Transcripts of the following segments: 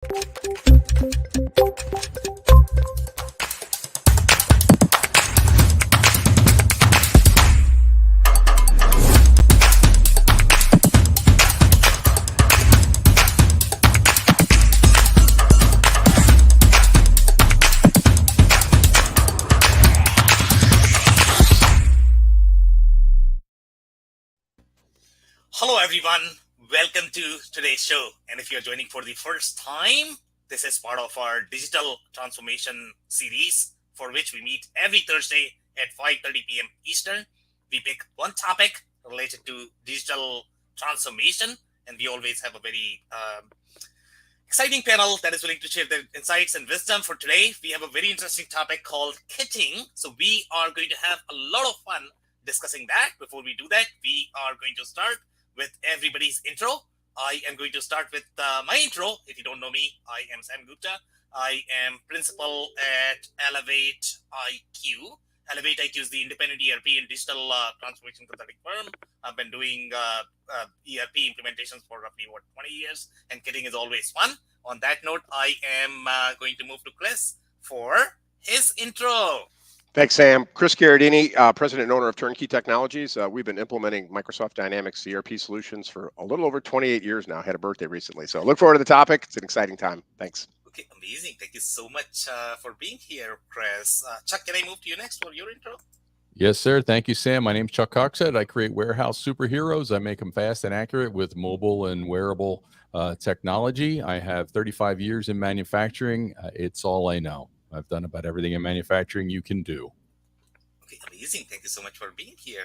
Hello, everyone. Welcome to today's show. And if you're joining for the first time, this is part of our digital transformation series, for which we meet every Thursday at 5:30 p.m. Eastern. We pick one topic related to digital transformation, and we always have a very exciting panel that is willing to share their insights and wisdom. For today, we have a very interesting topic called kitting. So we are going to have a lot of fun discussing that. Before we do that, we are going to start with everybody's intro. I am going to start with my intro. If you don't know me, I am Sam Gupta. I am principal at Elevate IQ. Elevate IQ is the independent ERP and digital transformation consulting firm. I've been doing ERP implementations for roughly 20 years, and kitting is always fun. On that note, I am going to move to Chris for his intro. Thanks, Sam. Chris Gherardini, president and owner of Turnkey Technologies. We've been implementing Microsoft Dynamics ERP solutions for a little over 28 years now. Had a birthday recently. So look forward to the topic. It's an exciting time. Thanks. Okay, amazing. Thank you so much for being here, Chris. Chuck, can I move to you next for your intro? Yes, sir. Thank you, Sam. My name is Chuck Coxhead. I create warehouse superheroes. I make them fast and accurate with mobile and wearable technology. I have 35 years in manufacturing. It's all I know. I've done about everything in manufacturing you can do. Okay, amazing. Thank you so much for being here,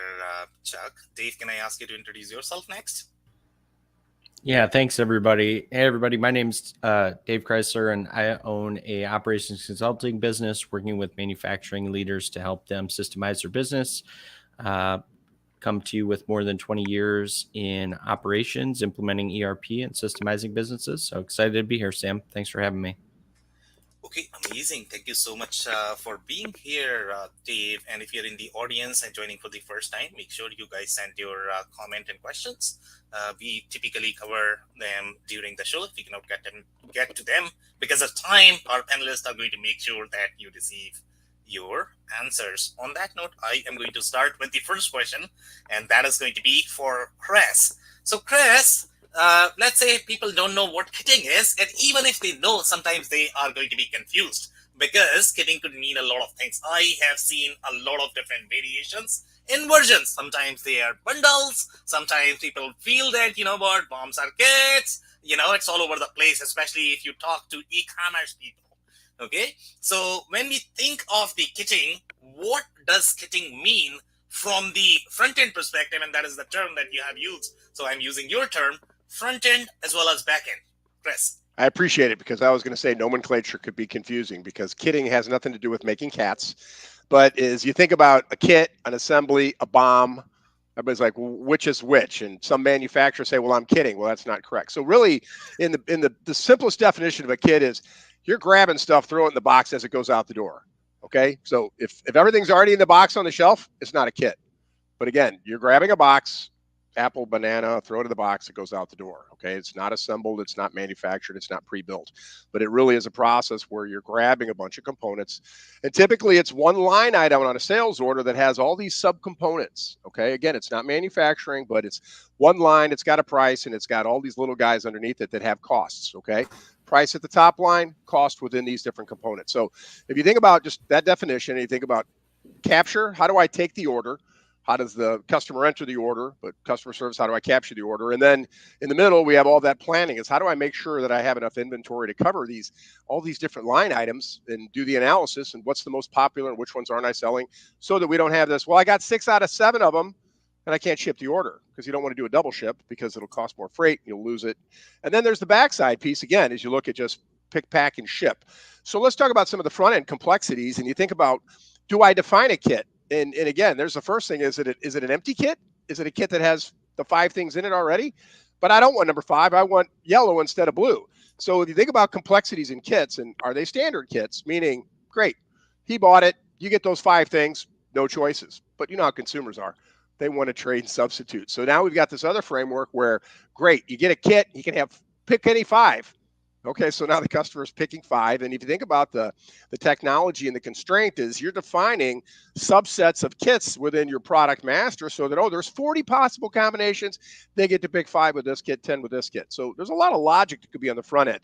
Chuck. Dave, can I ask you to introduce yourself next? Yeah, thanks, everybody. Hey, everybody. My name's Dave Chrysler, and I own a operations consulting business working with manufacturing leaders to help them systemize their business. Come to you with more than 20 years in operations, implementing ERP and systemizing businesses. So excited to be here, Sam. Thanks for having me. Okay, amazing. Thank you so much for being here, Dave. And if you're in the audience and joining for the first time, make sure you guys send your comment and questions. We typically cover them during the show. If we cannot get to them because of time, our panelists are going to make sure that you receive your answers. On that note, I am going to start with the first question, and that is going to be for Chris. So, Chris, let's say people don't know what kitting is, and even if they know, sometimes they are going to be confused because kitting could mean a lot of things. I have seen a lot of different variations in versions. Sometimes they are bundles. Sometimes people feel that, what, bombs are kits. It's all over the place, especially if you talk to e-commerce people. Okay, so when we think of the kitting, what does kitting mean from the front-end perspective? And that is the term that you have used. So I'm using your term, front-end as well as back-end. Chris. I appreciate it because I was going to say nomenclature could be confusing because kitting has nothing to do with making cats. But as you think about a kit, an assembly, a bomb, everybody's like, well, which is which? And some manufacturers say, well, I'm kidding. Well, that's not correct. So really, in the simplest definition of a kit is you're grabbing stuff, throw it in the box as it goes out the door. Okay, so if everything's already in the box on the shelf, it's not a kit. But again, you're grabbing a box, apple, banana, throw it in the box, it goes out the door. Okay, it's not assembled, it's not manufactured, it's not pre-built, but it really is a process where you're grabbing a bunch of components, and typically it's one line item on a sales order that has all these subcomponents. Okay, again, it's not manufacturing, but it's one line, it's got a price, and it's got all these little guys underneath it that have costs. Okay, price at the top line, cost within these different components. So if you think about just that definition, and you think about capture, how do I take the order? How does the customer enter the order? But customer service, how do I capture the order? And then in the middle, we have all that planning. Is how do I make sure that I have enough inventory to cover all these different line items and do the analysis and what's the most popular and which ones aren't I selling, so that we don't have this, well, I got 6 out of 7 of them and I can't ship the order, because you don't want to do a double ship because it'll cost more freight, you'll lose it. And then there's the backside piece again, as you look at just pick, pack, and ship. So let's talk about some of the front end complexities. And you think about, do I define a kit? And again, there's the first thing, is it an empty kit? Is it a kit that has the 5 things in it already? But I don't want number 5, I want yellow instead of blue. So if you think about complexities in kits, and are they standard kits? Meaning, great, he bought it, you get those 5 things, no choices. But you know how consumers are. They want to trade and substitute. So now we've got this other framework where, great, you get a kit, you can pick any 5. Okay, so now the customer is picking 5, and if you think about the technology and the constraint is you're defining subsets of kits within your product master, so that there's 40 possible combinations. They get to pick 5 with this kit, 10 with this kit. So there's a lot of logic that could be on the front end.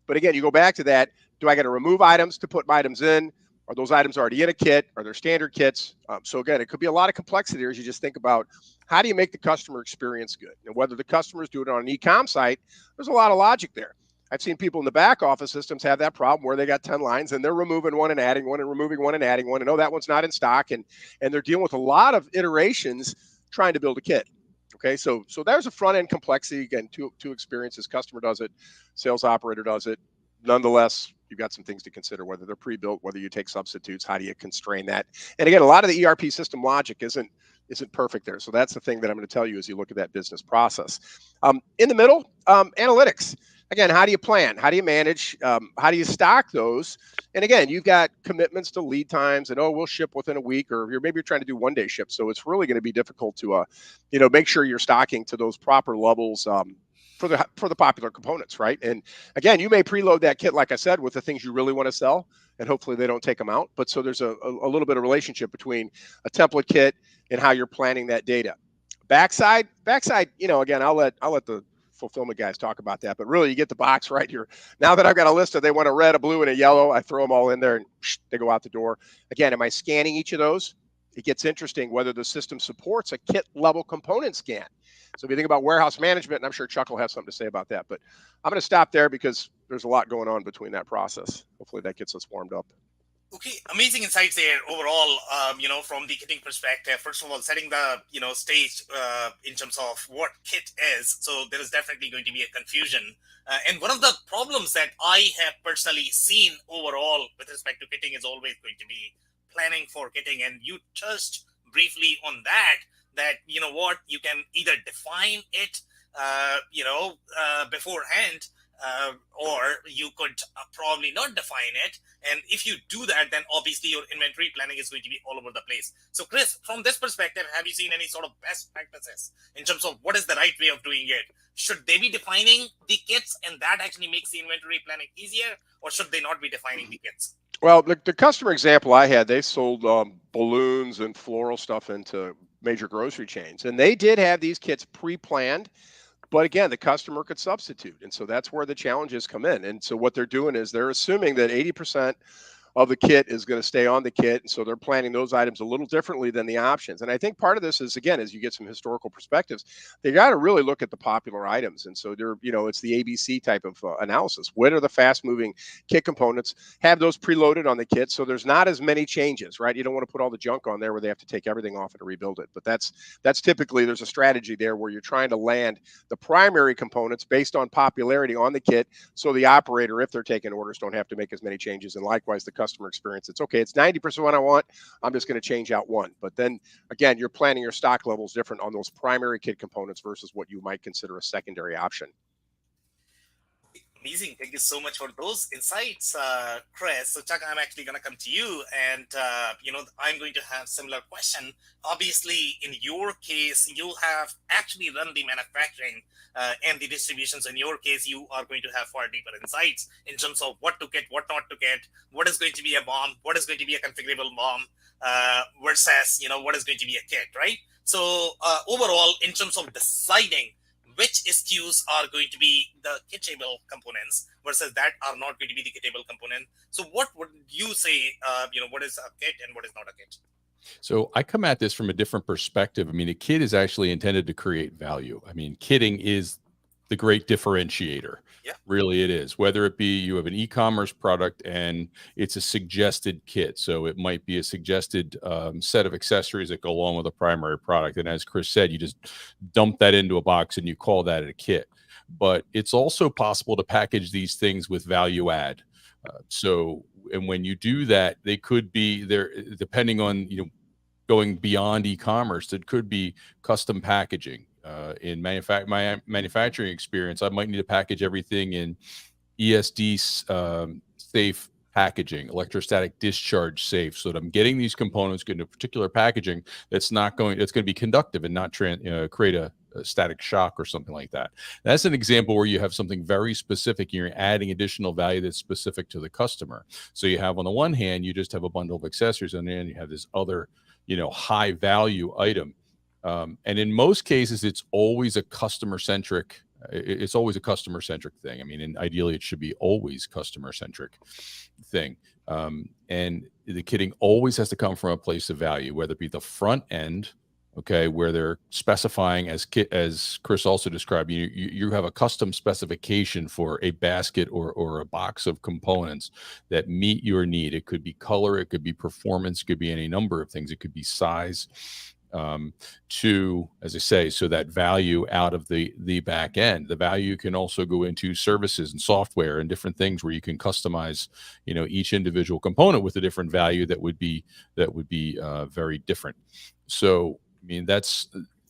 But again, you go back to that: do I got to remove items to put items in? Are those items already in a kit? Are there standard kits? So again, it could be a lot of complexity as you just think about how do you make the customer experience good, and whether the customers do it on an e-com site. There's a lot of logic there. I've seen people in the back office systems have that problem where they got 10 lines and they're removing one and adding one and removing one and adding one. And that one's not in stock. And they're dealing with a lot of iterations trying to build a kit. Okay, so there's a front end complexity. Again, two experiences. Customer does it, sales operator does it. Nonetheless, you've got some things to consider, whether they're pre-built, whether you take substitutes, how do you constrain that? And again, a lot of the ERP system logic isn't perfect there. So that's the thing that I'm going to tell you as you look at that business process. In the middle, analytics. Again, how do you plan? How do you manage? How do you stock those? And again, you've got commitments to lead times, and we'll ship within a week, or maybe you're trying to do one-day ship. So it's really going to be difficult to, make sure you're stocking to those proper levels for the popular components, right? And again, you may preload that kit, like I said, with the things you really want to sell, and hopefully they don't take them out. But so there's a little bit of relationship between a template kit and how you're planning that data. Backside, again, I'll let the fulfillment guys talk about that, but really you get the box right here. Now that I've got a list of, they want a red, a blue, and a yellow, I throw them all in there and they go out the door. Again, am I scanning each of those? It gets interesting whether the system supports a kit level component scan. So if you think about warehouse management, and I'm sure Chuck will have something to say about that, but I'm going to stop there because there's a lot going on between that process. Hopefully that gets us warmed up. Okay, amazing insights there overall, from the kitting perspective. First of all, setting the, stage in terms of what kit is. So there is definitely going to be a confusion. And one of the problems that I have personally seen overall with respect to kitting is always going to be planning for kitting. And you touched briefly on that, you can either define it, beforehand, or you could probably not define it. And if you do that, then obviously your inventory planning is going to be all over the place. So Chris, from this perspective, have you seen any sort of best practices in terms of what is the right way of doing it? Should they be defining the kits and that actually makes the inventory planning easier, or should they not be defining the kits? Well, the customer example I had, they sold balloons and floral stuff into major grocery chains, and they did have these kits pre-planned. But again, the customer could substitute. And so that's where the challenges come in. And so what they're doing is they're assuming that 80% of the kit is going to stay on the kit. And so they're planning those items a little differently than the options. And I think part of this is, again, as you get some historical perspectives, they got to really look at the popular items. And so they're, it's the ABC type of analysis. What are the fast moving kit components? Have those preloaded on the kit. So there's not as many changes, right? You don't want to put all the junk on there where they have to take everything off and rebuild it. But that's typically, there's a strategy there where you're trying to land the primary components based on popularity on the kit. So the operator, if they're taking orders, don't have to make as many changes. And likewise, the customer experience, it's okay, it's 90% what I want, I'm just going to change out one. But then again, you're planning your stock levels different on those primary kit components versus what you might consider a secondary option. Amazing. Thank you so much for those insights, Chris. So Chuck, I'm actually going to come to you, and I'm going to have similar question. Obviously, in your case, you have actually run the manufacturing and the distributions. In your case, you are going to have far deeper insights in terms of what to get, what not to get, what is going to be a bomb, what is going to be a configurable bomb, versus what is going to be a kit, right? So overall, in terms of deciding which SKUs are going to be the kitable components versus that are not going to be the kitable component. So what would you say, what is a kit and what is not a kit? So I come at this from a different perspective. I mean, a kit is actually intended to create value. I mean, kitting is the great differentiator. Yeah. Really, it is. Whether it be you have an e-commerce product and it's a suggested kit. So it might be a suggested set of accessories that go along with a primary product. And as Chris said, you just dump that into a box and you call that a kit. But it's also possible to package these things with value add. And when you do that, they could be there, depending on, going beyond e-commerce, it could be custom packaging. In my manufacturing experience, I might need to package everything in ESD safe packaging, electrostatic discharge safe, so that I'm getting these components into particular packaging that's going to be conductive and not create a static shock or something like that. That's an example where you have something very specific and you're adding additional value that's specific to the customer. So you have, on the one hand, you just have a bundle of accessories, and then you have this other, high value item. And in most cases, it's always a customer centric. It's always a customer centric thing. I mean, and ideally, it should be always customer centric thing. And the kitting always has to come from a place of value, whether it be the front end, okay, where they're specifying, as Chris also described, you have a custom specification for a basket or a box of components that meet your need. It could be color, it could be performance, it could be any number of things. It could be size. To, as I say, so that value out of the back end. The value can also go into services and software and different things where you can customize, each individual component with a different value that would be very different. So, I mean, that's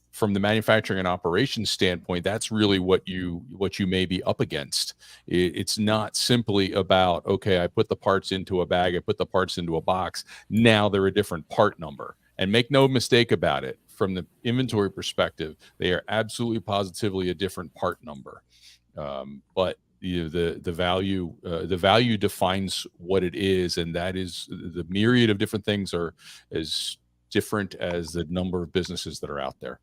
from the manufacturing and operations standpoint, that's really what you may be up against. It's not simply about, okay, I put the parts into a bag, I put the parts into a box, now they're a different part number. And make no mistake about it, from the inventory perspective, they are absolutely positively a different part number. But the value defines what it is, and that is the myriad of different things are as different as the number of businesses that are out there.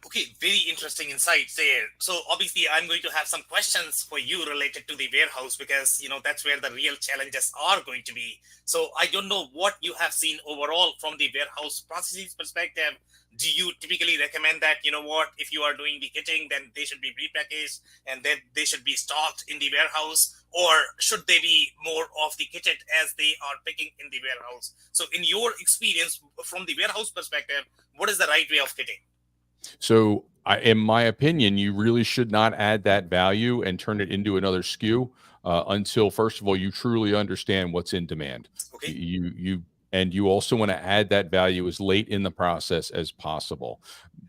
Okay, very interesting insights there. So obviously, I'm going to have some questions for you related to the warehouse, because that's where the real challenges are going to be. So I don't know what you have seen overall from the warehouse processes perspective. Do you typically recommend that, if you are doing the kitting, then they should be prepackaged and then they should be stocked in the warehouse, or should they be more of the kitted as they are picking in the warehouse? So in your experience from the warehouse perspective, what is the right way of kitting? So in my opinion, you really should not add that value and turn it into another SKU until, first of all, you truly understand what's in demand. Okay. You also want to add that value as late in the process as possible.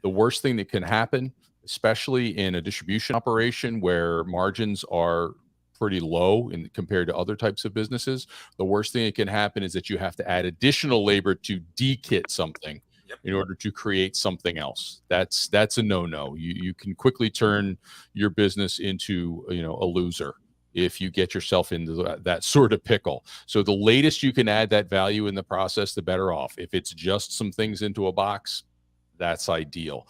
The worst thing that can happen, especially in a distribution operation where margins are pretty low compared to other types of businesses, the worst thing that can happen is that you have to add additional labor to de-kit something in order to create something else. That's a no-no. You can quickly turn your business into a loser if you get yourself into that sort of pickle. So the latest you can add that value in the process, the better off. If it's just some things into a box, that's ideal.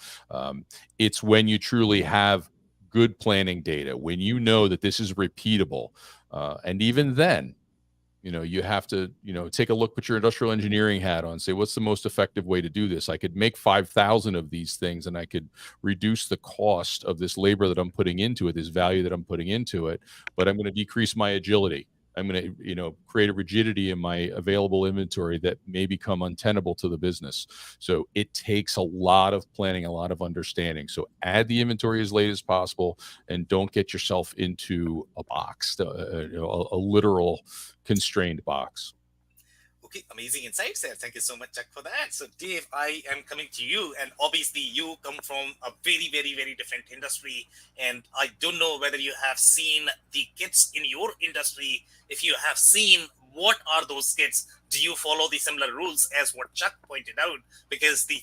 It's when you truly have good planning data, when you know that this is repeatable, and even then, you have to, take a look, put your industrial engineering hat on, say, what's the most effective way to do this? I could make 5,000 of these things and I could reduce the cost of this labor that I'm putting into it, this value that I'm putting into it, but I'm going to decrease my agility. I'm going to, create a rigidity in my available inventory that may become untenable to the business. So it takes a lot of planning, a lot of understanding. So add the inventory as late as possible and don't get yourself into a box, a literal constrained box. Okay, amazing insights there. Thank you so much, Chuck, for that. So, Dave, I am coming to you, and obviously you come from a very, very, very different industry, and I don't know whether you have seen the kits in your industry. If you have seen, what are those kits? Do you follow the similar rules as what Chuck pointed out? Because the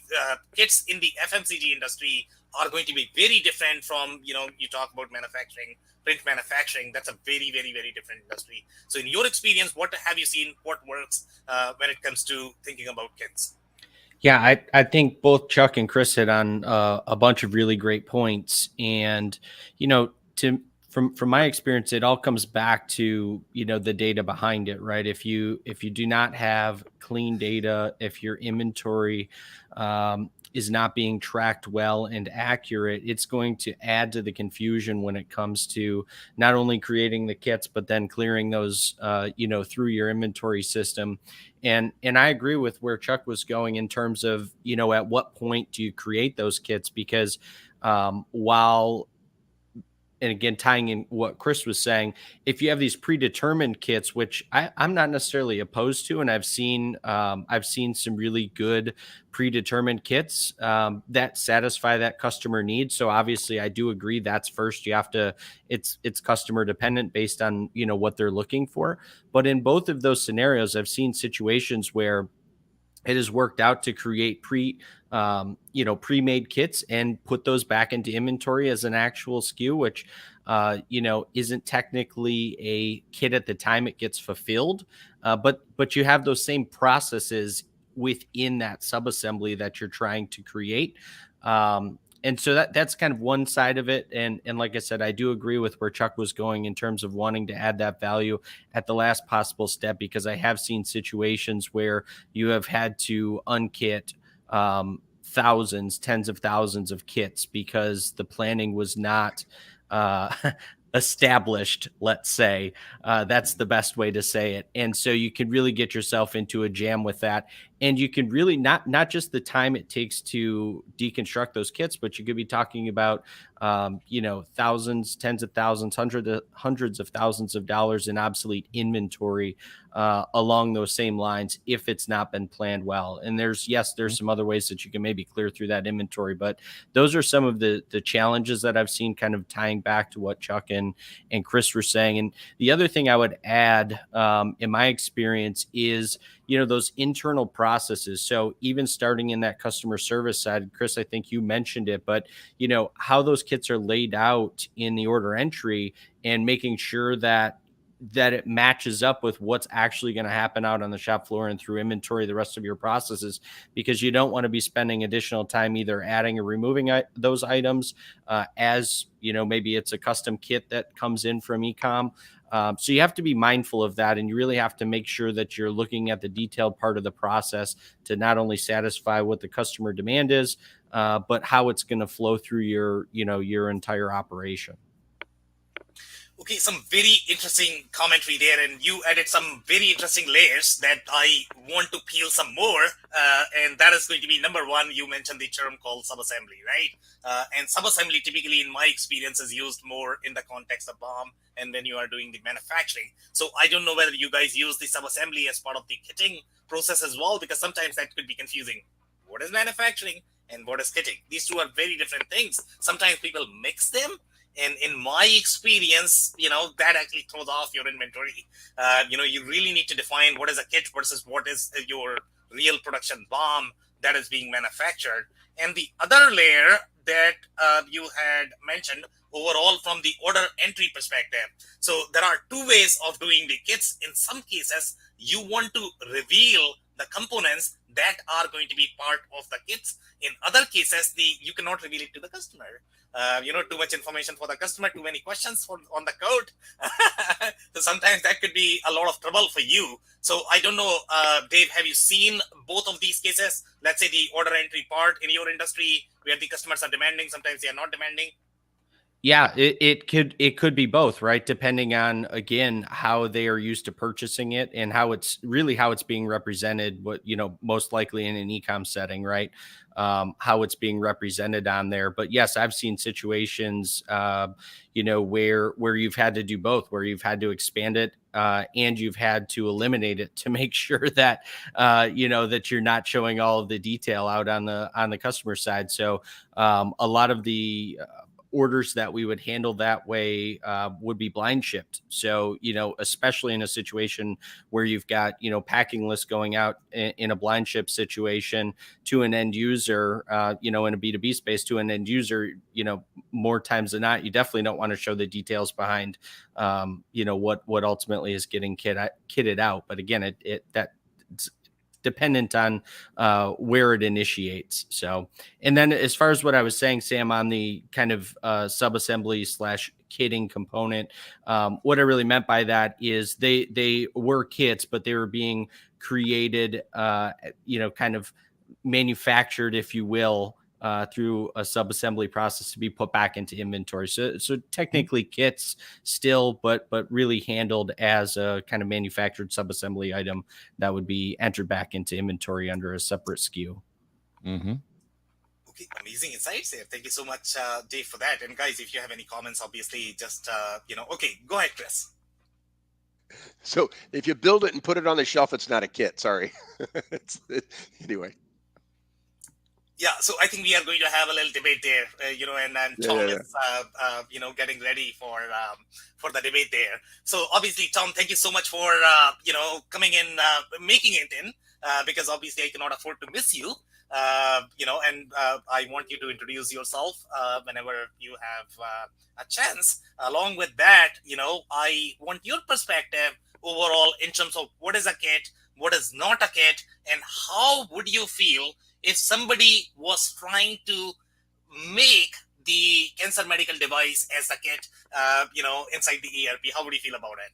kits in the FMCG industry are going to be very different from, you talk about manufacturing, print manufacturing. That's a very, very, very different industry. So in your experience, what have you seen? What works when it comes to thinking about kits? Yeah, I think both Chuck and Chris hit on a bunch of really great points. And, from my experience, it all comes back to, the data behind it, right? If you do not have clean data, if your inventory is not being tracked well and accurate, it's going to add to the confusion when it comes to not only creating the kits, but then clearing those, through your inventory system. And I agree with where Chuck was going in terms of, at what point do you create those kits? Because and again, tying in what Chris was saying, if you have these predetermined kits, which I'm not necessarily opposed to, and I've seen some really good predetermined kits that satisfy that customer need. So obviously, I do agree that's first. You have to, it's customer dependent based on what they're looking for. But in both of those scenarios, I've seen situations where it has worked out to create pre-made kits and put those back into inventory as an actual SKU, which isn't technically a kit at the time it gets fulfilled, but you have those same processes within that subassembly that you're trying to create. And so that's kind of one side of it. And like I said, I do agree with where Chuck was going in terms of wanting to add that value at the last possible step, because I have seen situations where you have had to unkit thousands, tens of thousands of kits because the planning was not established, let's say. That's the best way to say it. And so you can really get yourself into a jam with that. And you can really not just the time it takes to deconstruct those kits, but you could be talking about thousands, tens of thousands, hundreds of thousands of dollars in obsolete inventory along those same lines if it's not been planned well. And there's some other ways that you can maybe clear through that inventory, but those are some of the challenges that I've seen, kind of tying back to what Chuck and Chris were saying. And the other thing I would add in my experience is those internal processes. So even starting in that customer service side, Chris, I think you mentioned it, but how those kits are laid out in the order entry and making sure that it matches up with what's actually going to happen out on the shop floor and through inventory, the rest of your processes, because you don't want to be spending additional time either adding or removing those items as maybe it's a custom kit that comes in from e-com. So you have to be mindful of that, and you really have to make sure that you're looking at the detailed part of the process to not only satisfy what the customer demand is, but how it's going to flow through your entire operation. Okay, some very interesting commentary there, and you added some very interesting layers that I want to peel some more. And that is going to be number one. You mentioned the term called subassembly, right? And subassembly, typically, in my experience, is used more in the context of BOM and when you are doing the manufacturing. So I don't know whether you guys use the subassembly as part of the kitting process as well, because sometimes that could be confusing. What is manufacturing and what is kitting? These two are very different things. Sometimes people mix them. And in my experience, that actually throws off your inventory. You really need to define what is a kit versus what is your real production BOM that is being manufactured. And the other layer that you had mentioned overall from the order entry perspective. So there are two ways of doing the kits. In some cases, you want to reveal the components that are going to be part of the kits. In other cases, you cannot reveal it to the customer. Too much information for the customer, too many questions on the code. So sometimes that could be a lot of trouble for you. So I don't know, Dave, have you seen both of these cases? Let's say the order entry part in your industry where the customers are demanding, sometimes they are not demanding. Yeah, it could be both, right? Depending on, again, how they are used to purchasing it and how it's being represented, most likely in an e-com setting, right? How it's being represented on there. But yes, I've seen situations, where you've had to do both, where you've had to expand it and you've had to eliminate it to make sure that, that you're not showing all of the detail out on the customer side. So a lot of the orders that we would handle that way would be blind shipped. So, especially in a situation where you've got, packing lists going out in a blind ship situation to an end user, in a B2B space to an end user, more times than not, you definitely don't want to show the details behind, what ultimately is getting kitted out. But again, that's dependent on where it initiates. So, and then as far as what I was saying, Sam, on the kind of subassembly / kitting component, what I really meant by that is they were kits, but they were being created, kind of manufactured, if you will, through a subassembly process to be put back into inventory. So technically kits still, but really handled as a kind of manufactured subassembly item that would be entered back into inventory under a separate SKU. Mm-hmm. Okay, amazing insights there. Thank you so much, Dave, for that. And guys, if you have any comments, obviously just, okay, go ahead, Chris. So if you build it and put it on the shelf, it's not a kit. Sorry. Anyway. Yeah, so I think we are going to have a little debate there, and Tom is, getting ready for the debate there. So obviously, Tom, thank you so much for, coming in, making it in. because obviously I cannot afford to miss you. And I want you to introduce yourself whenever you have a chance. Along with that, I want your perspective overall in terms of what is a kit, what is not a kit, and how would you feel if somebody was trying to make the cancer medical device as a kit, inside the ERP? How would you feel about it?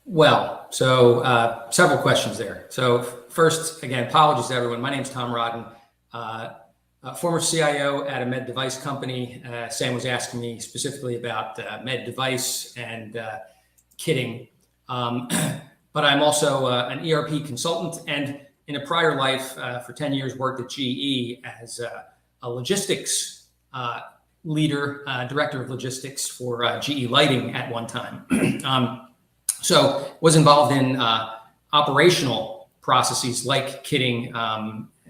Well, so several questions there. So first, again, apologies to everyone. My name's Tom Rodden, former CIO at a med device company. Sam was asking me specifically about med device and kitting. But I'm also an ERP consultant, and in a prior life, for 10 years, worked at GE as a logistics leader, director of logistics for GE Lighting at one time. So was involved in operational processes like kitting,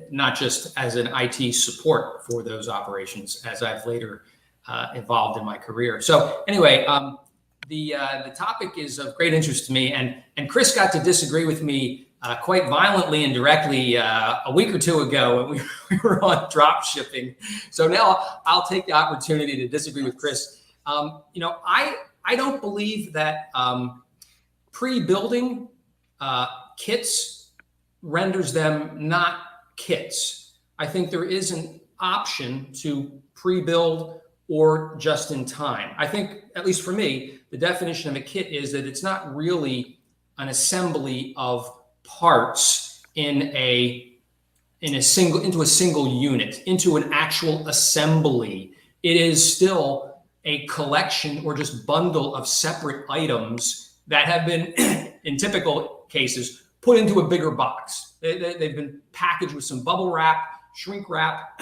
not just as an IT support for those operations, as I've later evolved in my career. So anyway, the topic is of great interest to me, and Chris got to disagree with me quite violently and directly a week or two ago when we were on drop shipping. So now I'll take the opportunity to disagree with Chris. I don't believe that pre-building kits renders them not kits. I think there is an option to pre-build or just in time. I think, at least for me, the definition of a kit is that it's not really an assembly of parts into a single unit, into an actual assembly. It is still a collection or just bundle of separate items that have been, in typical cases, put into a bigger box. They've been packaged with some bubble wrap, shrink wrap,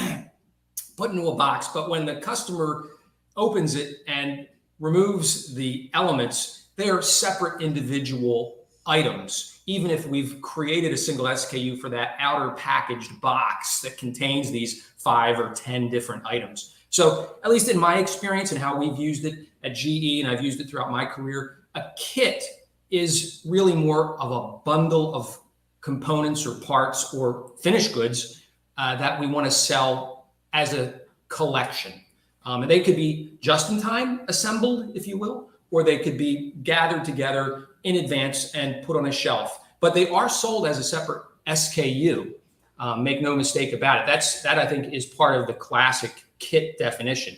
put into a box. But when the customer opens it and removes the elements, they are separate individual items, even if we've created a single SKU for that outer packaged box that contains these 5 or 10 different items. So at least in my experience and how we've used it at GE, and I've used it throughout my career, a kit is really more of a bundle of components or parts or finished goods that we want to sell as a collection. And they could be just in time assembled, if you will, or they could be gathered together in advance and put on a shelf. But they are sold as a separate SKU. Make no mistake about it. That I think is part of the classic kit definition.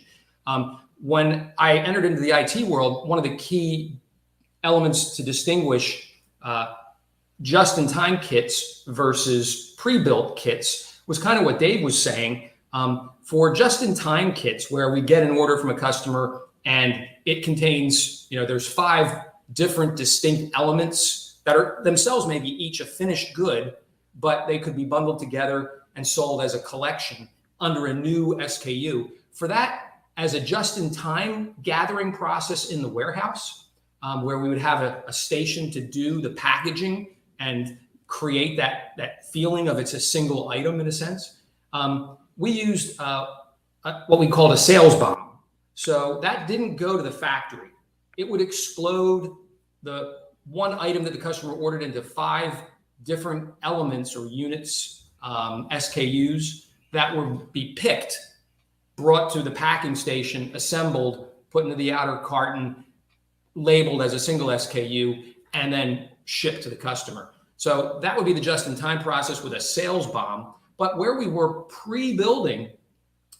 When I entered into the IT world, one of the key elements to distinguish just-in-time kits versus pre-built kits was kind of what Dave was saying. For just-in-time kits, where we get an order from a customer and it contains, there's 5 different distinct elements that are themselves maybe each a finished good, but they could be bundled together and sold as a collection under a new SKU. For that, as a just-in-time gathering process in the warehouse, where we would have a station to do the packaging and create that feeling of it's a single item in a sense, we used what we called a sales bomb. So that didn't go to the factory. It would explode the one item that the customer ordered into 5 different elements or units, SKUs, that would be picked, brought to the packing station, assembled, put into the outer carton, labeled as a single SKU, and then shipped to the customer. So that would be the just-in-time process with a sales bomb. But where we were pre-building,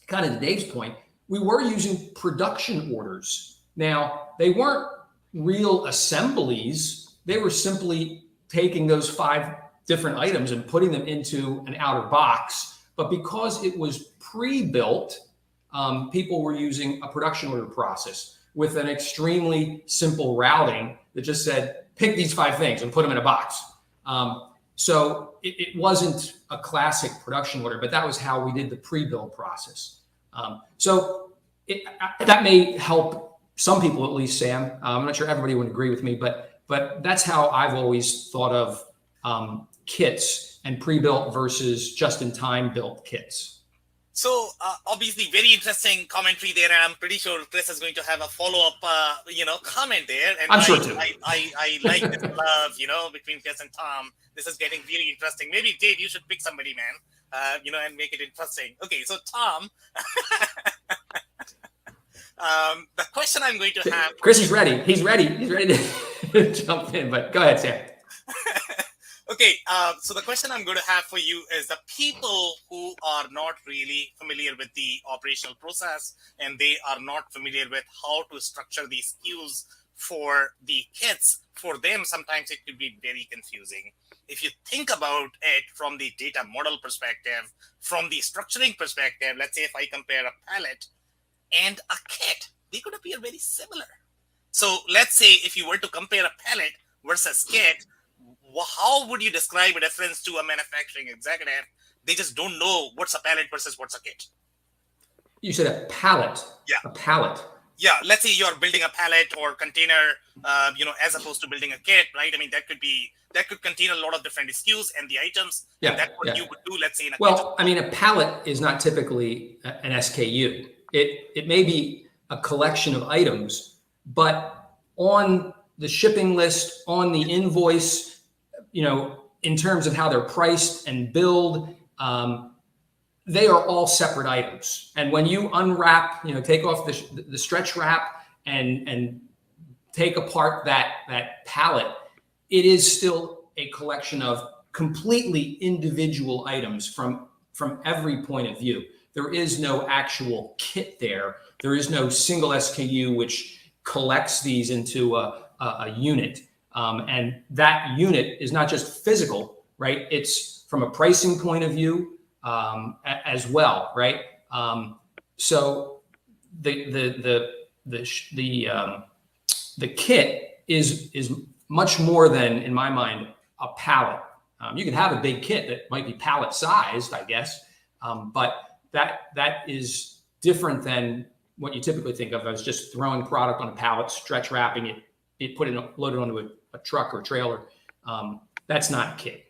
kind of to Dave's point, we were using production orders. Now, they weren't real assemblies. They were simply taking those 5 different items and putting them into an outer box. But because it was pre-built, people were using a production order process with an extremely simple routing that just said, pick these 5 things and put them in a box. So it wasn't a classic production order, but that was how we did the pre-build process. So that may help some people, at least, Sam. I'm not sure everybody would agree with me, but that's how I've always thought of kits and pre-built versus just-in-time built kits. So obviously, very interesting commentary there, and I'm pretty sure Chris is going to have a follow-up, comment there. And I'm sure too. I like this love, between Chris and Tom. This is getting really interesting. Maybe Dave, you should pick somebody, man, and make it interesting. Okay, so Tom, the question I'm going to have. Chris is ready. He's ready. He's ready to jump in. But go ahead, Sam. Okay, so the question I'm going to have for you is the people who are not really familiar with the operational process and they are not familiar with how to structure these SKUs for the kits, for them, sometimes it could be very confusing. If you think about it from the data model perspective, from the structuring perspective, let's say if I compare a pallet and a kit, they could appear very similar. So let's say if you were to compare a pallet versus kit, how would you describe a difference to a manufacturing executive? They just don't know what's a pallet versus what's a kit. You said a pallet. Yeah. A pallet. Yeah. Let's say you're building a pallet or container, as opposed to building a kit, right? I mean, that could contain a lot of different SKUs and the items. Yeah. And that's what you would do, let's say, in a kit. Well, I mean, a pallet is not typically an SKU. It may be a collection of items, but on the shipping list, on the invoice, in terms of how they're priced and billed, they are all separate items. And when you unwrap, take off the stretch wrap and take apart that pallet, it is still a collection of completely individual items from every point of view. There is no actual kit there. There is no single SKU which collects these into a unit. And that unit is not just physical, right? It's from a pricing point of view as well, right? So the kit is much more than, in my mind, a pallet. You can have a big kit that might be pallet sized, I guess, but that is different than what you typically think of as just throwing product on a pallet, stretch wrapping it, loaded onto a truck or trailer. That's not a kit.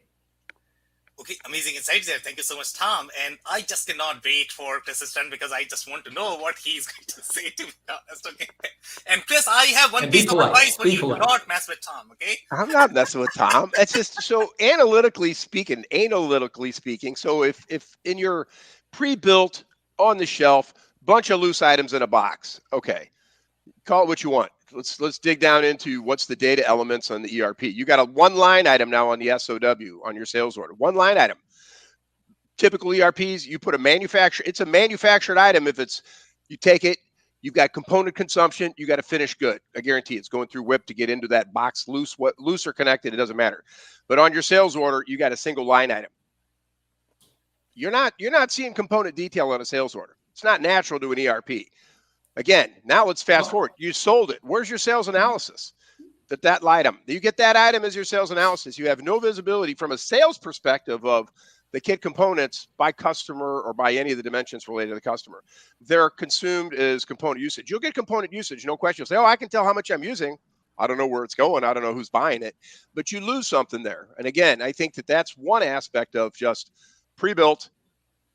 Okay, amazing insights there. Thank you so much, Tom. And I just cannot wait for Chris's turn because I just want to know what he's going to say to me. Okay. And Chris, I have one piece of advice for you. Do not mess with Tom, okay? I'm not messing with Tom. It's just so analytically speaking. So if in your pre-built on the shelf, bunch of loose items in a box, okay, call it what you want. Let's dig down into what's the data elements on the ERP. You got a one line item now on the SOW on your sales order. One line item. Typical ERPs, you put it's a manufactured item. If you take it, you've got component consumption, you got a finished good. I guarantee it's going through WIP to get into that box loose or connected, it doesn't matter. But on your sales order, you got a single line item. You're not seeing component detail on a sales order. It's not natural to an ERP. Again, now let's fast forward. You sold it. Where's your sales analysis? That item. You get that item as your sales analysis. You have no visibility from a sales perspective of the kit components by customer or by any of the dimensions related to the customer. They're consumed as component usage. You'll get component usage, no question. You'll say, I can tell how much I'm using. I don't know where it's going. I don't know who's buying it. But you lose something there. And again, I think that's one aspect of just pre-built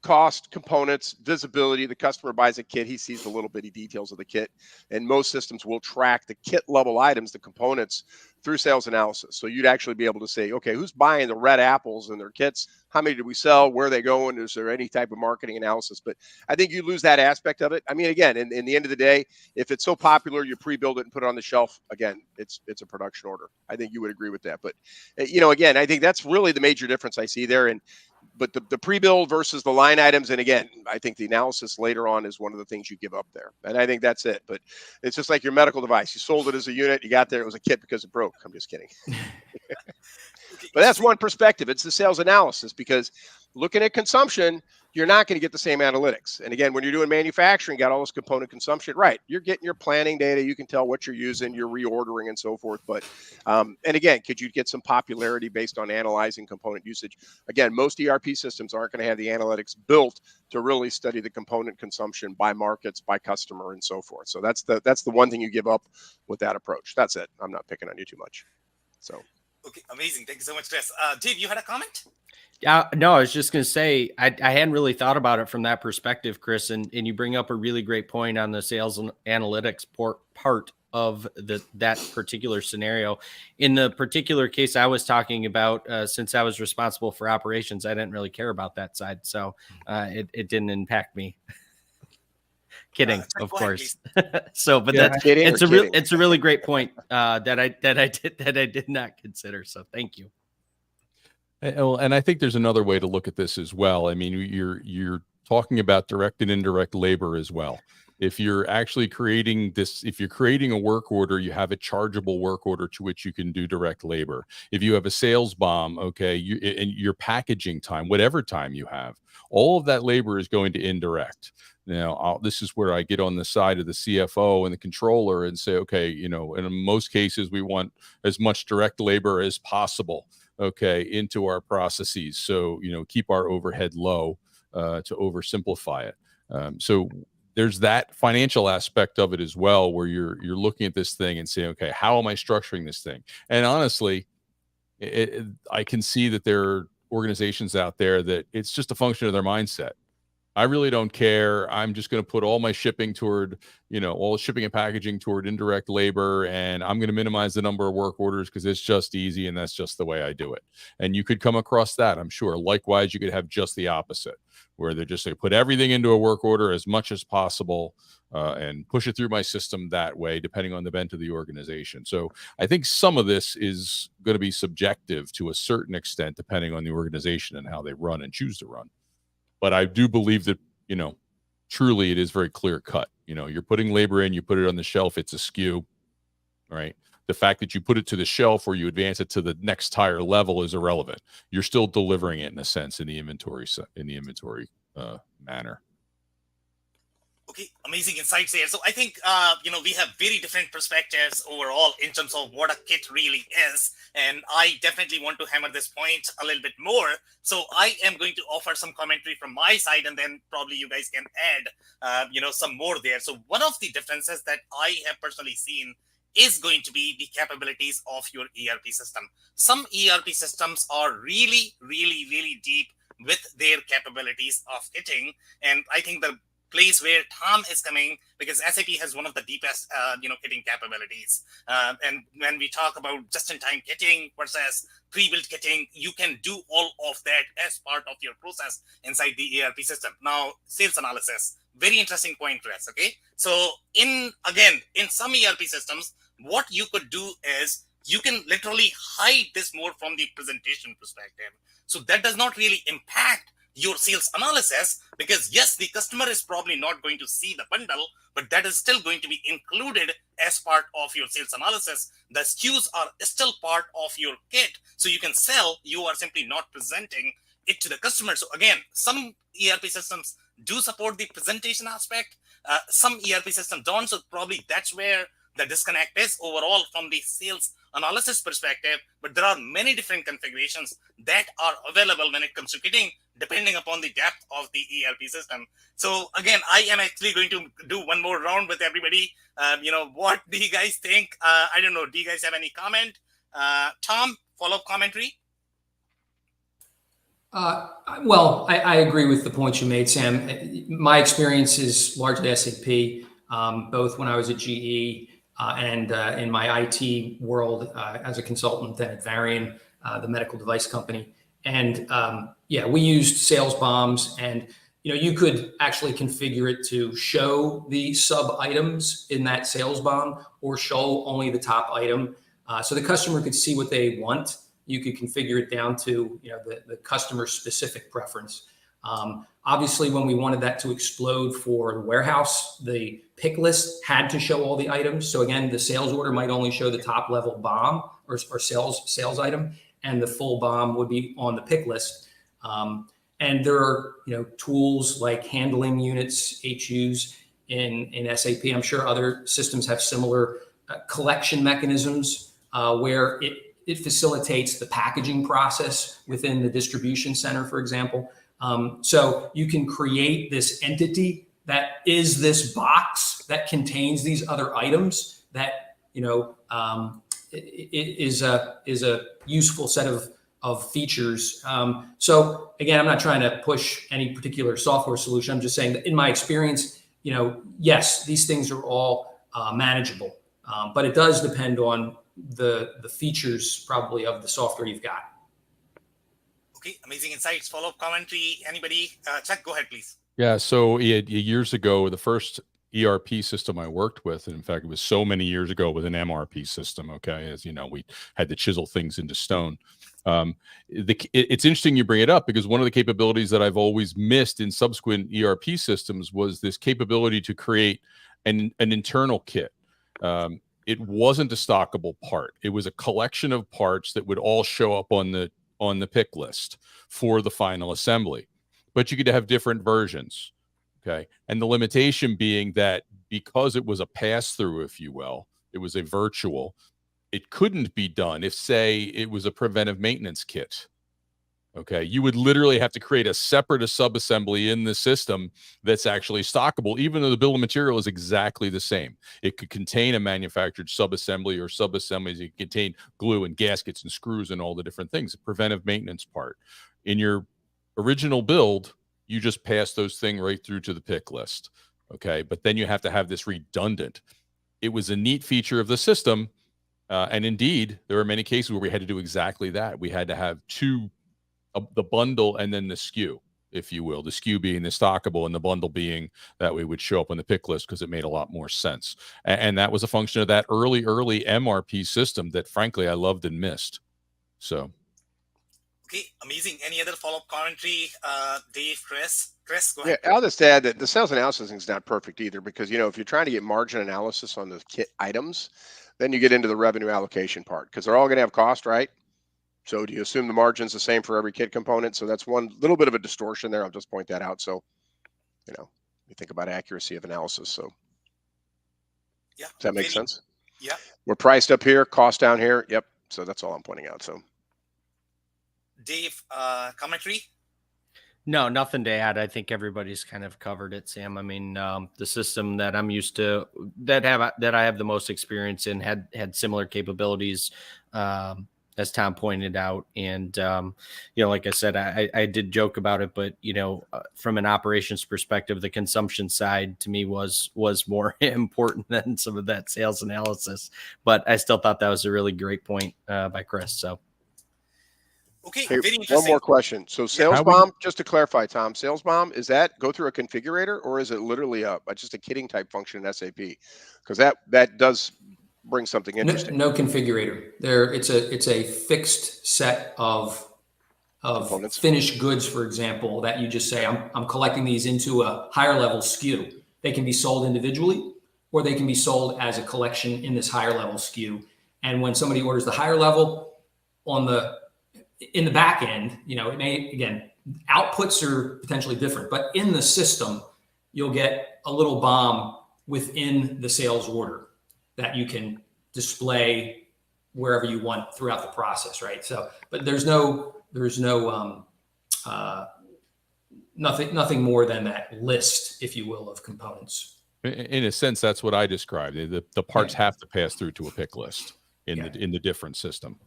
cost, components, visibility. The customer buys a kit, he sees the little bitty details of the kit, and most systems will track the kit level items, the components, through sales analysis. So you'd actually be able to say, okay, who's buying the red apples in their kits? How many did we sell? Where are they going? Is there any type of marketing analysis? But I think you lose that aspect of it. I mean, again, in the end of the day, if it's so popular, you pre-build it and put it on the shelf. Again, it's a production order. I think you would agree with that. But again, I think that's really the major difference I see there. But the pre-build versus the line items, and again, I think the analysis later on is one of the things you give up there. And I think that's it. But it's just like your medical device. You sold it as a unit. You got there. It was a kit because it broke. I'm just kidding. But that's one perspective. It's the sales analysis, because looking at consumption, you're not going to get the same analytics. And again, when you're doing manufacturing, got all this component consumption, right? You're getting your planning data. You can tell what you're using, you're reordering and so forth. But, and again, could you get some popularity based on analyzing component usage? Again, most ERP systems aren't going to have the analytics built to really study the component consumption by markets, by customer, and so forth. So that's the one thing you give up with that approach. That's it. I'm not picking on you too much. So. Okay, amazing. Thank you so much, Chris. Dave, you had a comment? No, I was just going to say, I hadn't really thought about it from that perspective, Chris. And you bring up a really great point on the sales and analytics part of that particular scenario. In the particular case I was talking about, since I was responsible for operations, I didn't really care about that side. So it didn't impact me. Kidding, of course. So, but Yeah, that's kidding it's or a real kidding? it's a really great point that I did not consider. So thank you. And I think there's another way to look at this as well. I mean, you're talking about direct and indirect labor as well. If you're actually creating this, if you're creating a work order, you have a chargeable work order to which you can do direct labor. If you have a sales bomb, okay, and your packaging time, whatever time you have, all of that labor is going to indirect. Now, this is where I get on the side of the CFO and the controller and say, okay, you know, and in most cases, we want as much direct labor as possible, okay, into our processes. So, you know, keep our overhead low to oversimplify it. So there's that financial aspect of it as well, where you're looking at this thing and saying, okay, how am I structuring this thing? And honestly, I can see that there are organizations out there that it's just a function of their mindset. I really don't care. I'm just going to put all my shipping toward, you know, all shipping and packaging toward indirect labor, and I'm going to minimize the number of work orders because it's just easy and that's just the way I do it. And you could come across that, I'm sure. Likewise, you could have just the opposite, where they're just going to put everything into a work order as much as possible and push it through my system that way, depending on the bent of the organization. So I think some of this is going to be subjective to a certain extent, depending on the organization and how they run and choose to run. But I do believe that, you know, truly it is very clear cut. You know, you're putting labor in, you put it on the shelf, it's a SKU, right? The fact that you put it to the shelf or you advance it to the next higher level is irrelevant. You're still delivering it in a sense in the inventory manner. Okay, amazing insights there. So I think, you know, we have very different perspectives overall in terms of what a kit really is. And I definitely want to hammer this point a little bit more. So I am going to offer some commentary from my side, and then probably you guys can add, you know, some more there. So one of the differences that I have personally seen is going to be the capabilities of your ERP system. Some ERP systems are really, really, really deep with their capabilities of kitting. And I think the place where Tom is coming, because SAP has one of the deepest, you know, kitting capabilities. And when we talk about just-in-time kitting versus pre-built kitting, you can do all of that as part of your process inside the ERP system. Now, sales analysis, very interesting point, Chris. Okay, so in some ERP systems, what you could do is you can literally hide this more from the presentation perspective. So that does not really impact your sales analysis, because yes, the customer is probably not going to see the bundle, but that is still going to be included as part of your sales analysis. The SKUs are still part of your kit, so you can sell. You are simply not presenting it to the customer. So again, some ERP systems do support the presentation aspect. Some ERP systems don't. So probably that's where the disconnect is overall from the sales analysis perspective. But there are many different configurations that are available when it comes to kitting, depending upon the depth of the ERP system. So again, I am actually going to do one more round with everybody. You know, what do you guys think? I don't know. Do you guys have any comment? Tom, follow-up commentary? Well, I agree with the points you made, Sam. My experience is largely SAP, both when I was at GE and in my IT world as a consultant then at Varian, the medical device company. And yeah, we used sales bombs, and you know, you could actually configure it to show the sub items in that sales bomb or show only the top item, so the customer could see what they want. You could configure it down to, you know, the customer specific preference. Obviously, when we wanted that to explode for the warehouse, the pick list had to show all the items. So again, the sales order might only show the top level bomb or sales item, and the full bomb would be on the pick list. And there are, you know, tools like handling units, HUs in SAP. I'm sure other systems have similar collection mechanisms where it facilitates the packaging process within the distribution center, for example. So you can create this entity that is this box that contains these other items that, you know, is a useful set of features. So again, I'm not trying to push any particular software solution. I'm just saying that in my experience, yes, these things are all manageable, but it does depend on the features probably of the software you've got. Okay, amazing insights. Follow-up commentary. Anybody? Chuck, go ahead, please. Yeah. So years ago, the first ERP system I worked with, and in fact, it was so many years ago with an MRP system. Okay. As you know, we had to chisel things into stone. It's interesting you bring it up because one of the capabilities that I've always missed in subsequent ERP systems was this capability to create an internal kit. It wasn't a stockable part. It was a collection of parts that would all show up on the pick list for the final assembly, but you could have different versions. Okay. And the limitation being that because it was a pass-through, if you will, it was a virtual, it couldn't be done if, say, it was a preventive maintenance kit. Okay. You would literally have to create a separate sub-assembly in the system that's actually stockable, even though the bill of material is exactly the same. It could contain a manufactured sub-assembly or sub-assemblies. It could contain glue and gaskets and screws and all the different things, a preventive maintenance part. In your original build, you just pass those things right through to the pick list. Okay. But then you have to have this redundant. It was a neat feature of the system. And indeed, there were many cases where we had to do exactly that. We had to have the bundle and then the SKU, if you will, the SKU being the stockable and the bundle being that way would show up on the pick list because it made a lot more sense. And that was a function of that early MRP system that, frankly, I loved and missed. So. Okay, amazing. Any other follow-up commentary? Dave, Chris, go ahead. Yeah, I'll just add that the sales analysis is not perfect either because, if you're trying to get margin analysis on the kit items, then you get into the revenue allocation part because they're all going to have cost, right? So do you assume the margin's the same for every kit component? So that's one little bit of a distortion there. I'll just point that out. So, you think about accuracy of analysis. So yeah, does that make sense? Yeah. We're priced up here, cost down here. Yep. So that's all I'm pointing out. So Dave, commentary? No, nothing to add. I think everybody's kind of covered it, Sam. I mean, the system that I'm used to, that I have the most experience in, had similar capabilities, as Tom pointed out. And like I said, I did joke about it, but from an operations perspective, the consumption side to me was more important than some of that sales analysis. But I still thought that was a really great point by Chris. So. Okay, hey, very interesting. one more question. So SalesBomb, just to clarify, Tom, SalesBomb, is that go through a configurator or is it literally just a kitting type function in SAP? Because that does bring something interesting. No configurator. It's a fixed set of Components. Finished goods, for example, that you just say, I'm collecting these into a higher level SKU. They can be sold individually or they can be sold as a collection in this higher level SKU. And when somebody orders the higher level in the back end, it may, again, outputs are potentially different, but in the system, you'll get a little BOM within the sales order that you can display wherever you want throughout the process, right? So, but there's nothing more than that list, if you will, of components. In a sense, that's what I described. The parts have to pass through to a pick list in the different system,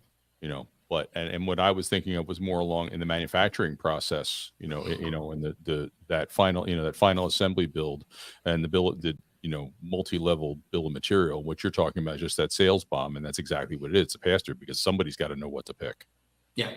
But and what I was thinking of was more along in the manufacturing process, in that final assembly build and the multi-level bill of material. What you're talking about is just that sales BOM, and that's exactly what it is. It's a pass-through because somebody's got to know what to pick. Yeah.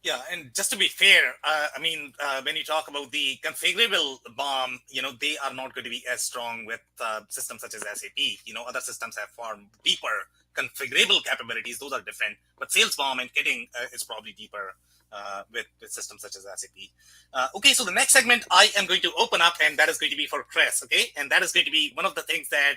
Yeah, and just to be fair, when you talk about the configurable BOM, they are not going to be as strong with systems such as SAP. Other systems have far deeper configurable capabilities. Those are different. But sales BOM and kitting is probably deeper with systems such as SAP. Okay, so the next segment I am going to open up, and that is going to be for Chris, okay? And that is going to be one of the things that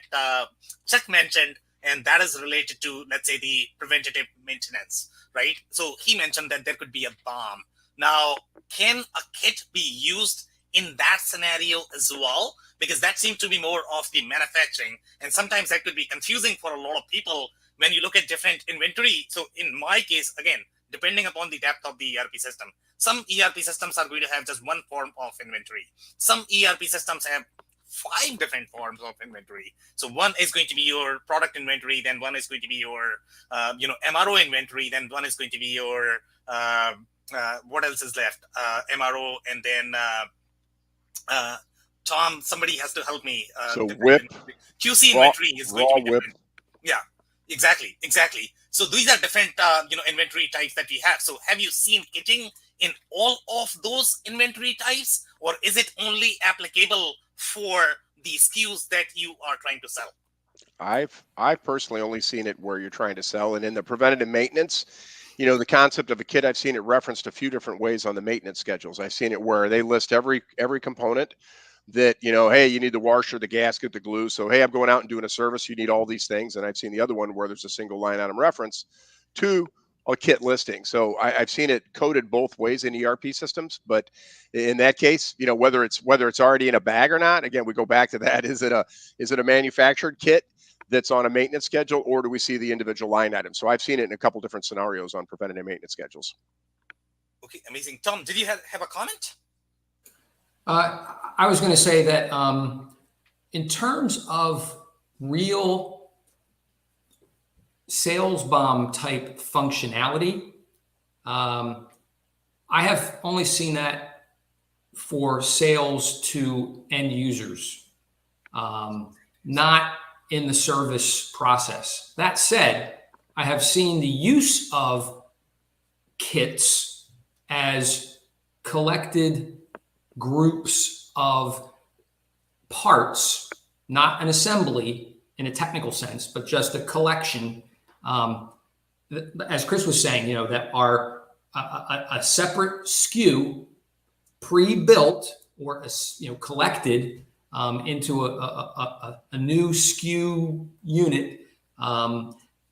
Chuck mentioned, and that is related to, let's say, the preventative maintenance, right? So he mentioned that there could be a BOM. Now, can a kit be used in that scenario as well? Because that seems to be more of the manufacturing, and sometimes that could be confusing for a lot of people when you look at different inventory. So in my case, again, depending upon the depth of the ERP system, some ERP systems are going to have just one form of inventory. Some ERP systems have 5 different forms of inventory. So one is going to be your product inventory, then one is going to be your MRO inventory, then one is going to be your what else is left? MRO, and then Tom, somebody has to help me. So WIP, QC inventory is going to be WIP. different. Yeah, exactly. So these are different inventory types that we have. So have you seen kitting in all of those inventory types, or is it only applicable for the SKUs that you are trying to sell? I've personally only seen it where you're trying to sell, and in the preventative maintenance, the concept of a kit, I've seen it referenced a few different ways on the maintenance schedules. I've seen it where they list every component that, hey, you need the washer, the gasket, the glue. So, hey, I'm going out and doing a service. You need all these things. And I've seen the other one where there's a single line item reference to a kit listing. So I've seen it coded both ways in ERP systems. But in that case, whether it's already in a bag or not, again, we go back to that. Is it a manufactured kit that's on a maintenance schedule, or do we see the individual line items? So I've seen it in a couple different scenarios on preventative maintenance schedules. Okay, amazing. Tom, did you have a comment? I was going to say that in terms of real sales bomb type functionality, I have only seen that for sales to end users, not in the service process. That said, I have seen the use of kits as collected groups of parts, not an assembly in a technical sense, but just a collection. As Chris was saying, that are a separate SKU, pre-built or collected into a new SKU unit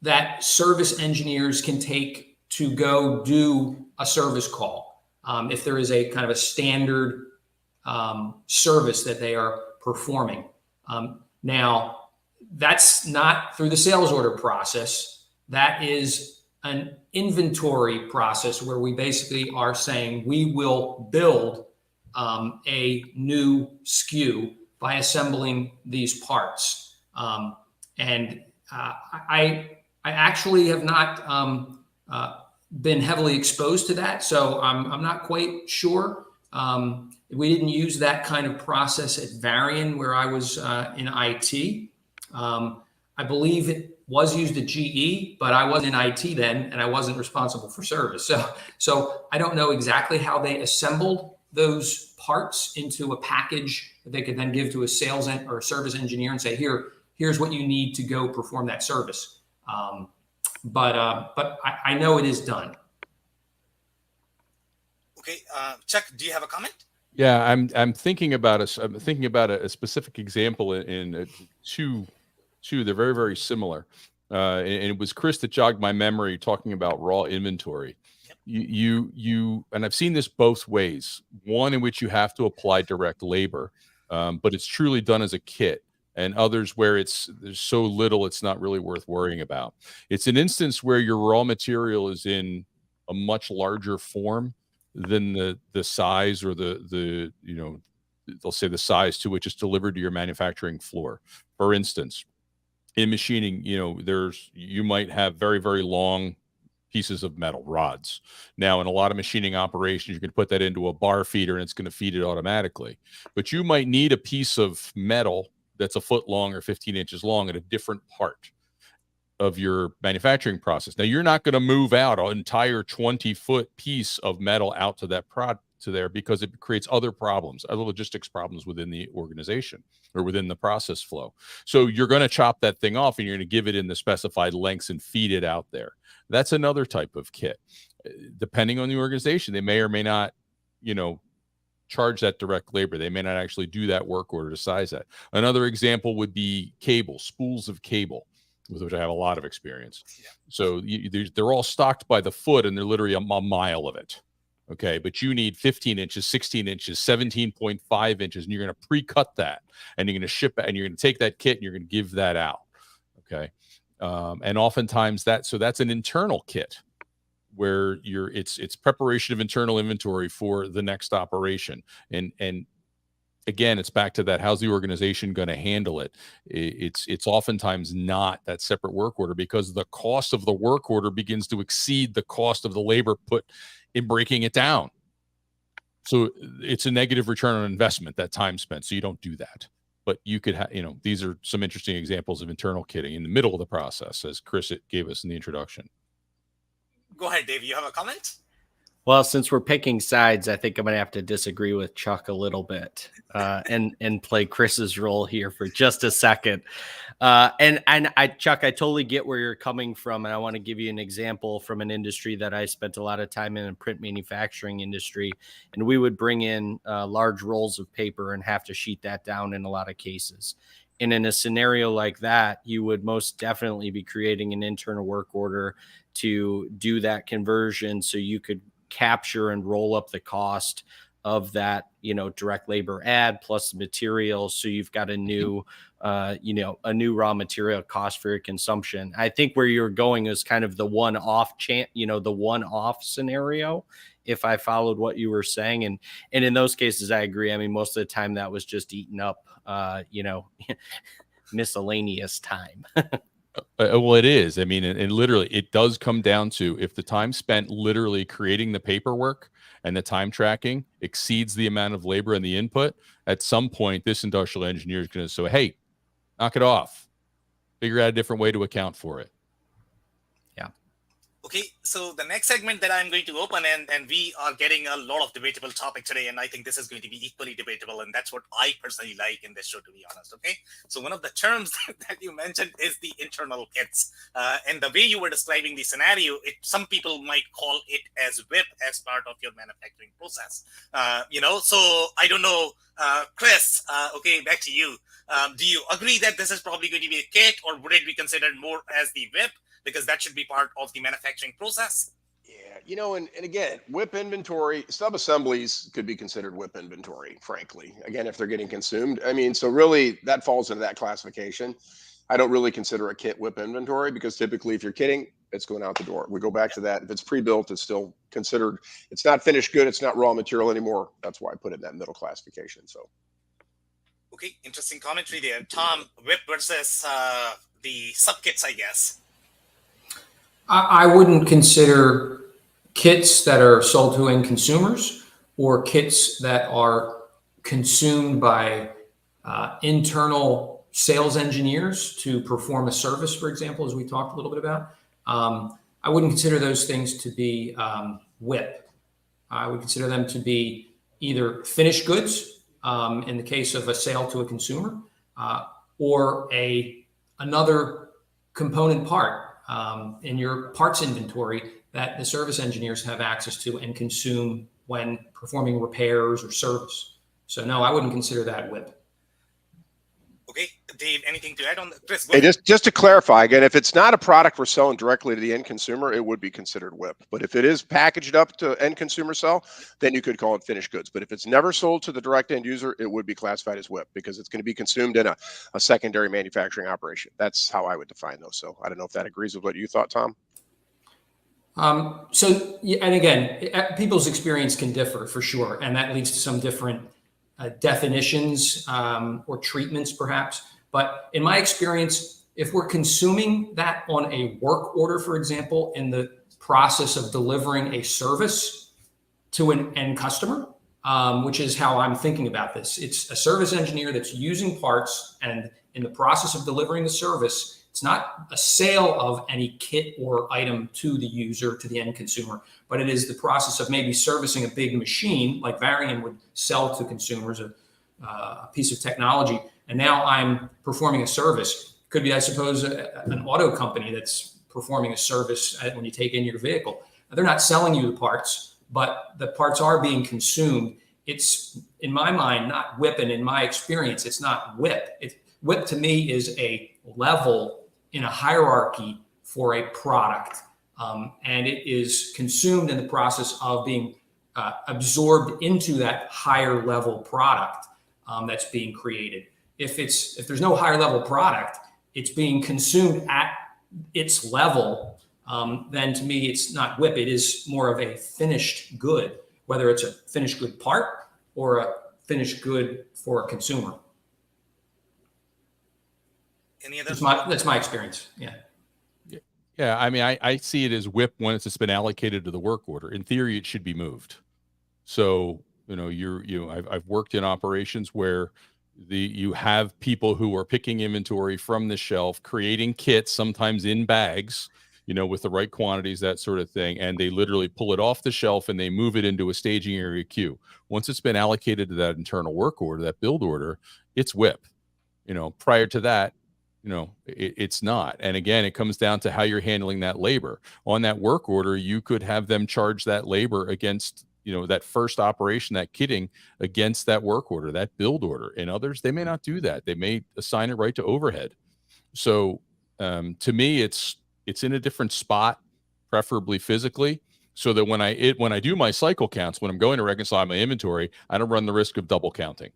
that service engineers can take to go do a service call. If there is a kind of a standard service that they are performing. Now, that's not through the sales order process. That is an inventory process where we basically are saying we will build a new SKU by assembling these parts. I actually have not been heavily exposed to that, so I'm not quite sure. We didn't use that kind of process at Varian where I was in IT. I believe it was used at GE, but I wasn't in IT then, and I wasn't responsible for service. So I don't know exactly how they assembled those parts into a package that they could then give to a sales or service engineer and say, here's what you need to go perform that service. But I know it is done. Okay, Chuck, do you have a comment? Yeah, I'm thinking about a specific example in two. They're very, very similar, and it was Chris that jogged my memory talking about raw inventory. Yep. You and I've seen this both ways. One in which you have to apply direct labor, but it's truly done as a kit, and others where there's so little it's not really worth worrying about. It's an instance where your raw material is in a much larger form than the size or the they'll say the size to which it's delivered to your manufacturing floor. For instance, in machining, you might have very, very long pieces of metal rods. Now, in a lot of machining operations, you can put that into a bar feeder and it's going to feed it automatically. But you might need a piece of metal that's a foot long or 15 inches long at a different part of your manufacturing process. Now, you're not going to move out an entire 20-foot piece of metal out to that to there because it creates other problems, other logistics problems within the organization or within the process flow. So you're going to chop that thing off and you're going to give it in the specified lengths and feed it out there. That's another type of kit. Depending on the organization, they may or may not, charge that direct labor. They may not actually do that work order to size that. Another example would be cable, spools of cable, with which I have a lot of experience. Yeah. So they're all stocked by the foot and they're literally a mile of it. Okay, but you need 15 inches, 16 inches, 17.5 inches, and you're going to pre-cut that, and you're going to ship it, and you're going to take that kit, and you're going to give that out. Okay, and oftentimes that's an internal kit where it's preparation of internal inventory for the next operation, and again, it's back to that. How's the organization going to handle it? It's oftentimes not that separate work order, because the cost of the work order begins to exceed the cost of the labor put in breaking it down. So it's a negative return on investment, that time spent. So you don't do that. But you could have, these are some interesting examples of internal kitting in the middle of the process, as Chris gave us in the introduction. Go ahead, Dave. You have a comment? Well, since we're picking sides, I think I'm going to have to disagree with Chuck a little bit and play Chris's role here for just a second. Chuck, I totally get where you're coming from, and I want to give you an example from an industry that I spent a lot of time in, print manufacturing industry, and we would bring in large rolls of paper and have to sheet that down in a lot of cases. And in a scenario like that, you would most definitely be creating an internal work order to do that conversion, so you could capture and roll up the cost of that, direct labor add plus the material. So you've got a new, a new raw material cost for your consumption. I think where you're going is kind of the one-off the one-off scenario, if I followed what you were saying. And in those cases, I agree. I mean, most of the time that was just eaten up, miscellaneous time. Well, it is. I mean, and literally, it does come down to, if the time spent literally creating the paperwork and the time tracking exceeds the amount of labor and the input, at some point, this industrial engineer is going to say, hey, knock it off. Figure out a different way to account for it. Okay, so the next segment that I'm going to open, and we are getting a lot of debatable topic today, and I think this is going to be equally debatable, and that's what I personally like in this show, to be honest. Okay, so one of the terms that you mentioned is the internal kits, and the way you were describing the scenario, some people might call it as WIP, as part of your manufacturing process. So I don't know, Chris. Okay, back to you. Do you agree that this is probably going to be a kit, or would it be considered more as the WIP? Because that should be part of the manufacturing process. Yeah, and again, WIP inventory, sub-assemblies could be considered WIP inventory, frankly. Again, if they're getting consumed. I mean, so really that falls into that classification. I don't really consider a kit WIP inventory, because typically if you're kitting, it's going out the door. We go back to that. If it's pre-built, it's still considered, it's not finished good, it's not raw material anymore. That's why I put it in that middle classification. So. Okay, interesting commentary there. Tom, WIP versus the sub-kits, I guess. I wouldn't consider kits that are sold to end consumers or kits that are consumed by internal sales engineers to perform a service, for example, as we talked a little bit about. I wouldn't consider those things to be WIP. I would consider them to be either finished goods, in the case of a sale to a consumer, or another component part in your parts inventory that the service engineers have access to and consume when performing repairs or service. So no, I wouldn't consider that WIP. Okay, Dave, anything to add on that? Chris, Hey, just to clarify again, if it's not a product we're selling directly to the end consumer, it would be considered WIP. But if it is packaged up to end consumer sell, then you could call it finished goods. But if it's never sold to the direct end user, it would be classified as WIP, because it's going to be consumed in a secondary manufacturing operation. That's how I would define those. So I don't know if that agrees with what you thought, Tom. And again, people's experience can differ for sure, and that leads to some different definitions or treatments perhaps. But in my experience, if we're consuming that on a work order, for example, in the process of delivering a service to an end customer, which is how I'm thinking about this. It's a service engineer that's using parts, and in the process of delivering the service, it's not a sale of any kit or item to the user, to the end consumer, but it is the process of maybe servicing a big machine like Varian would sell to consumers, a piece of technology. And now I'm performing a service. Could be, I suppose, an auto company that's performing a service when you take in your vehicle. They're not selling you the parts, but the parts are being consumed. It's, in my mind, not WIP, and in my experience, it's not WIP. WIP to me is a level in a hierarchy for a product, and it is consumed in the process of being absorbed into that higher level product that's being created. If there's no higher level product, it's being consumed at its level, then to me it's not WIP. It is more of a finished good, whether it's a finished good part or a finished good for a consumer. Any other? That's my experience. Yeah. Yeah, I mean, I see it as WIP when it's been allocated to the work order. In theory, it should be moved. So, I've worked in operations where you have people who are picking inventory from the shelf, creating kits, sometimes in bags, with the right quantities, that sort of thing, and they literally pull it off the shelf and they move it into a staging area queue. Once it's been allocated to that internal work order, that build order, it's WIP. Prior to that, it's not. And again, it comes down to how you're handling that labor. On that work order, you could have them charge that labor against, that first operation, that kitting, against that work order, that build order. In others, they may not do that. They may assign it right to overhead. So to me, it's in a different spot, preferably physically, so that when I do my cycle counts, when I'm going to reconcile my inventory, I don't run the risk of double counting.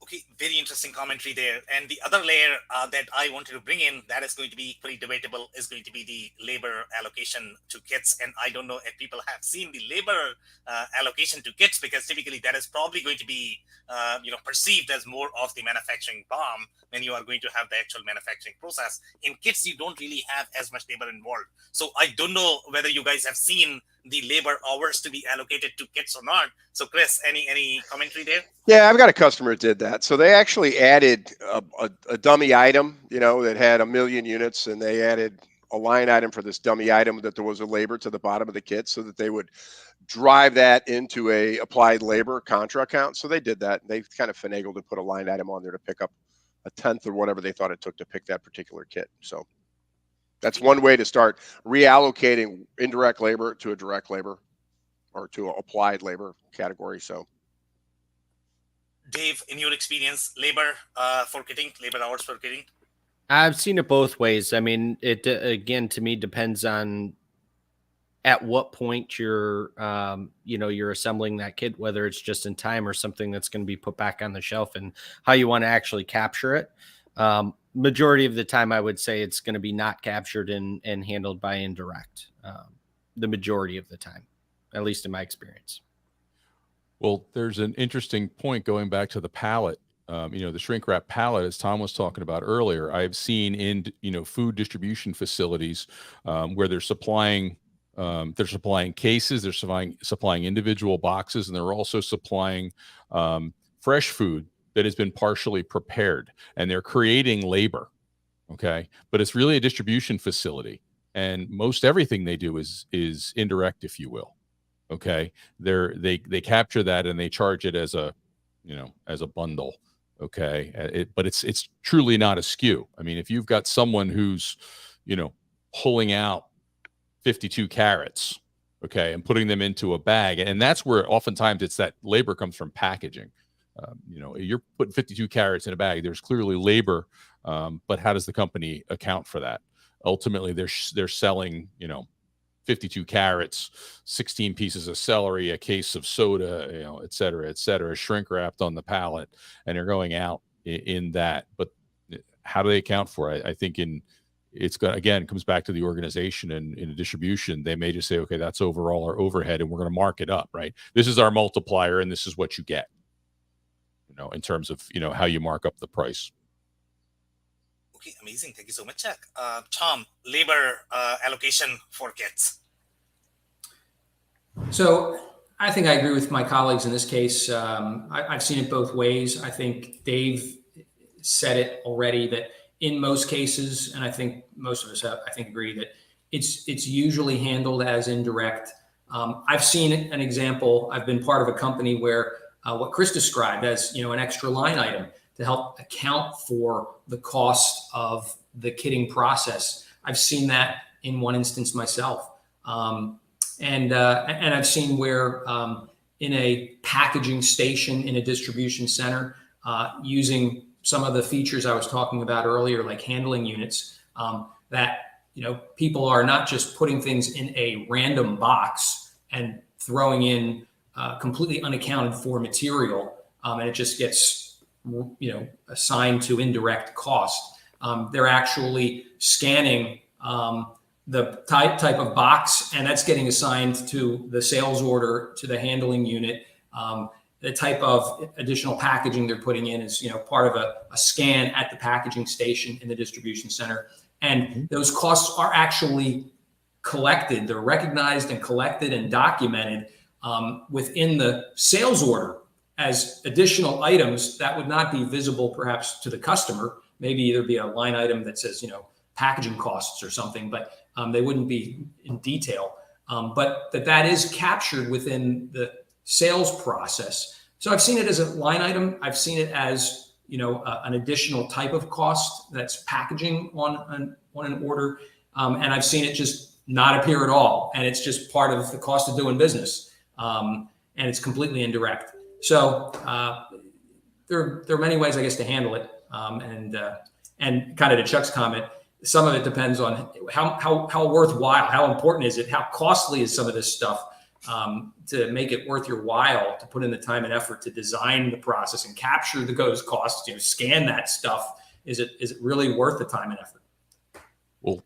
Okay, very interesting commentary there. And the other layer that I wanted to bring in that is going to be equally debatable is going to be the labor allocation to kits. And I don't know if people have seen the labor allocation to kits, because typically that is probably going to be perceived as more of the manufacturing BOM when you are going to have the actual manufacturing process. In kits, you don't really have as much labor involved. So I don't know whether you guys have seen the labor hours to be allocated to kits or not. So Chris, any commentary there? Yeah, I've got a customer that did that. So they actually added a dummy item, that had 1 million units, and they added a line item for this dummy item that there was a labor to the bottom of the kit, so that they would drive that into a applied labor contra account. So they did that. They kind of finagled and put a line item on there to pick up a tenth or whatever they thought it took to pick that particular kit. So that's one way to start reallocating indirect labor to a direct labor or to an applied labor category. So, Dave, in your experience, labor for kitting, labor hours for kitting? I've seen it both ways. I mean, it again, to me, depends on at what point you're assembling that kit, whether it's just in time or something that's going to be put back on the shelf, and how you want to actually capture it. Majority of the time, I would say it's going to be not captured and handled by indirect. The majority of the time, at least in my experience. Well, there's an interesting point going back to the pallet. The shrink wrap pallet, as Tom was talking about earlier, I've seen in food distribution facilities where they're supplying cases, they're supplying individual boxes, and they're also supplying fresh food that has been partially prepared, and they're creating labor. Okay, but it's really a distribution facility, and most everything they do is indirect, if you will. Okay, they capture that and they charge it as a bundle. Okay, but it's truly not a SKU. I mean, if you've got someone who's pulling out 52 carrots, okay, and putting them into a bag, and that's where oftentimes it's that labor comes from packaging. You're putting 52 carrots in a bag. There's clearly labor, but how does the company account for that? Ultimately, they're selling 52 carrots, 16 pieces of celery, a case of soda, et cetera, shrink wrapped on the pallet, and they're going out in that. But how do they account for it? I think it comes back to the organization, and in a distribution, they may just say, okay, that's overall our overhead, and we're going to mark it up, right? This is our multiplier, and this is what you get, in terms of, how you mark up the price. Okay, amazing. Thank you so much, Jack. Tom, labor allocation for kits. So I think I agree with my colleagues in this case. I've seen it both ways. I think Dave said it already, that in most cases, and I think most of us agree that it's usually handled as indirect. I've seen an example. I've been part of a company where what Chris described as an extra line item to help account for the cost of the kitting process. I've seen that in one instance myself, and I've seen where in a packaging station in a distribution center, using some of the features I was talking about earlier, like handling units, that people are not just putting things in a random box and throwing in completely unaccounted for material, and it just gets assigned to indirect cost. They're actually scanning the type of box, and that's getting assigned to the sales order, to the handling unit, The type of additional packaging they're putting in is, part of a scan at the packaging station in the distribution center. And those costs are actually collected. They're recognized and collected and documented within the sales order as additional items that would not be visible perhaps to the customer. Maybe either be a line item that says, packaging costs or something, but they wouldn't be in detail. But that is captured within the sales process. So I've seen it as a line item. I've seen it as, an additional type of cost that's packaging on an order. And I've seen it just not appear at all. And it's just part of the cost of doing business. And it's completely indirect. So there are many ways, I guess, to handle it. And kind of to Chuck's comment, some of it depends on how worthwhile, how important is it, how costly is some of this stuff to make it worth your while to put in the time and effort to design the process and capture those costs, scan that stuff. Is it really worth the time and effort? Well,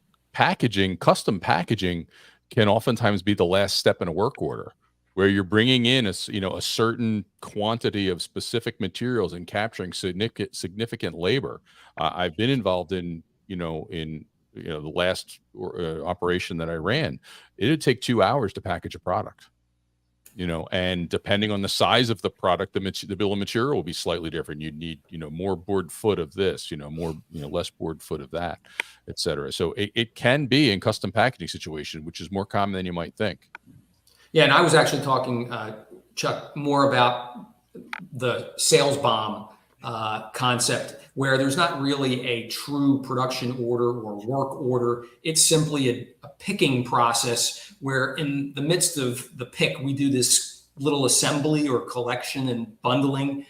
custom packaging can oftentimes be the last step in a work order, where you're bringing in a certain quantity of specific materials and capturing significant labor. I've been involved in the last operation that I ran. It would take 2 hours to package a product, and depending on the size of the product, the bill of material will be slightly different. You'd need, more board foot of this, less board foot of that, et cetera. So it can be in custom packaging situation, which is more common than you might think. Yeah, and I was actually talking, Chuck, more about the sales bomb concept, where there's not really a true production order or work order. It's simply a picking process where in the midst of the pick, we do this little assembly or collection and bundling.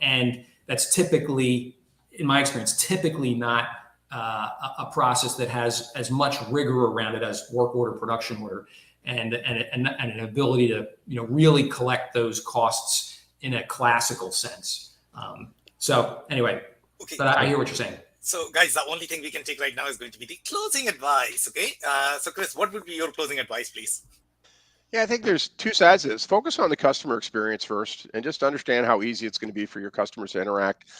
And that's typically, in my experience, not a process that has as much rigor around it as work order, production order. And an ability to really collect those costs in a classical sense. So anyway, Okay. but I hear what you're saying. So guys, the only thing we can take right now is going to be the closing advice. Okay. So Chris, what would be your closing advice, please? Yeah, I think there's two sides of this. Focus on the customer experience first and just understand how easy it's going to be for your customers to interact,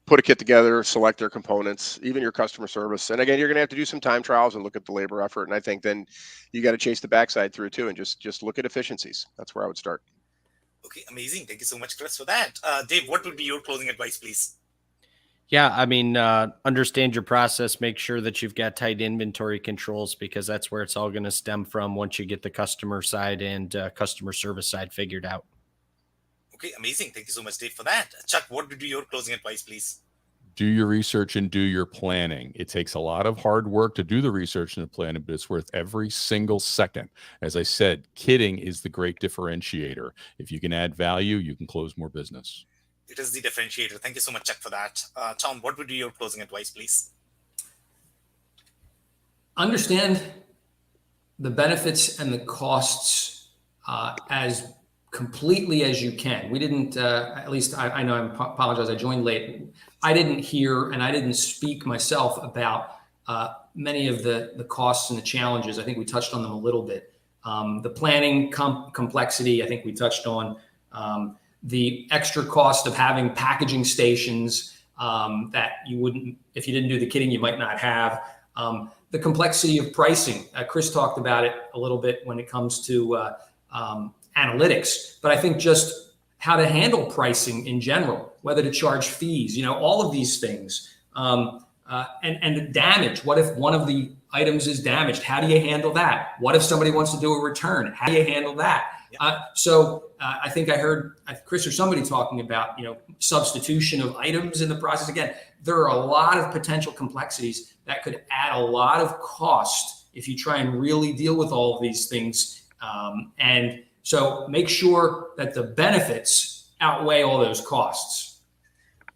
put a kit together, select their components, even your customer service. And again, you're going to have to do some time trials and look at the labor effort. And I think then you got to chase the backside through too, and just look at efficiencies. That's where I would start. Okay, amazing. Thank you so much, Chris, for that. Dave, what would be your closing advice, please? Yeah, I mean, understand your process. Make sure that you've got tight inventory controls, because that's where it's all going to stem from once you get the customer side and customer service side figured out. Okay, amazing. Thank you so much, Dave, for that. Chuck, what would be your closing advice, please? Do your research and do your planning. It takes a lot of hard work to do the research and the planning, but it's worth every single second. As I said, kitting is the great differentiator. If you can add value, you can close more business. It is the differentiator. Thank you so much, Chuck, for that. Tom, what would be your closing advice, please? Understand the benefits and the costs as completely as you can. We didn't, at least I know, I apologize, I joined late. I didn't hear and I didn't speak myself about many of the costs and the challenges. I think we touched on them a little bit. The planning complexity, I think we touched on. The extra cost of having packaging stations that you wouldn't, if you didn't do the kitting, you might not have. The complexity of pricing. Chris talked about it a little bit when it comes to analytics, but I think just how to handle pricing in general, whether to charge fees, all of these things. And the damage. What if one of the items is damaged? How do you handle that? What if somebody wants to do a return? How do you handle that? So I think I heard Chris or somebody talking about, substitution of items in the process. Again, there are a lot of potential complexities that could add a lot of cost if you try and really deal with all of these things. And so make sure that the benefits outweigh all those costs.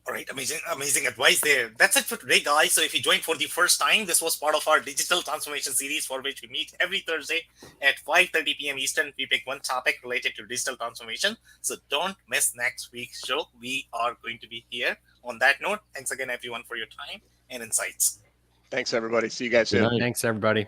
All right, amazing advice there. That's it for today, guys. So if you joined for the first time, this was part of our digital transformation series, for which we meet every Thursday at 5:30 p.m. Eastern. We pick one topic related to digital transformation. So don't miss next week's show. We are going to be here. On that note, thanks again, everyone, for your time and insights. Thanks, everybody. See you guys soon. Thanks, everybody.